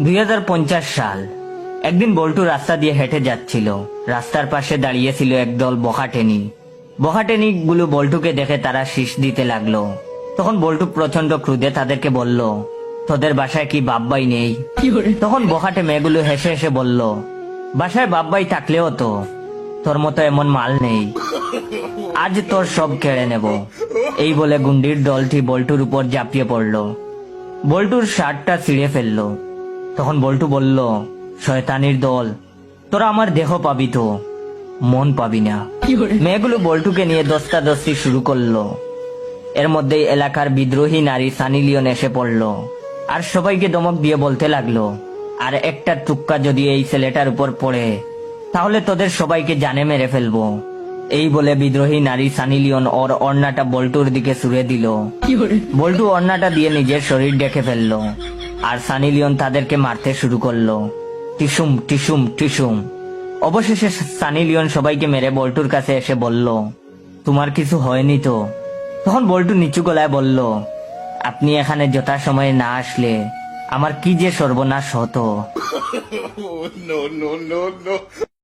2050 সাল। একদিন বল্টু রাস্তা দিয়ে হেঁটে যাচ্ছিল। রাস্তার পাশে দাঁড়িয়েছিল একদল বখাটেনি। বখাটেনি গুলো বল্টুকে দেখে তারা শীষ দিতে লাগলো। তখন বল্টু প্রচন্ড ক্রোধে তাদেরকে বলল, তোদের বাসায় কি বাপ্পাই নেই? তখন বখাটে মেয়েগুলো হেসে হেসে বলল, বাসায় বাপ্পাই থাকলেও তো তোর মতো এমন মাল নেই, আজ তোর সব কেড়ে নেব। এই বলে গুন্ডির দলটি বল্টুর উপর ঝাঁপিয়ে পড়ল। বল্টুর শার্টটা ছিঁড়ে ফেললো। তখন বল্টু বলল, শয়তানির দল, তোরা আমার দেহ পাবি তো মন পাবি না। মেয়েগুলো বল্টুকে নিয়ে দস্তাদস্তি শুরু করলো। এর মধ্যেই এলাকার বিদ্রোহী নারী সানি লিওন এসে পড়লো আর সবাইকে ধমক দিয়ে বলতে লাগলো, আর একটা টুক্কা যদি এই ছেলেটার উপর পড়ে তাহলে তোদের সবাইকে জানে মেরে ফেলবো। এই বলে বিদ্রোহী নারী সানি লিওন ওর ওড়নাটা বল্টুর দিকে ছুঁড়ে দিল। বল্টু ওড়নাটা দিয়ে নিজের শরীর ঢেকে ফেললো আর সানি লিওন তাদেরকে মারতে শুরু করলো। টিসুম টিসুম টিসুম। অবশেষে সানি লিওন সবাইকে মেরে বল্টুর কাছে এসে বলল, তোমার কিছু হয়নি তো? তখন বল্টু নিচু গলায় বলল, আপনি এখানে যথা সময়ে না আসলে আমার কি যে সর্বনাশ হতো।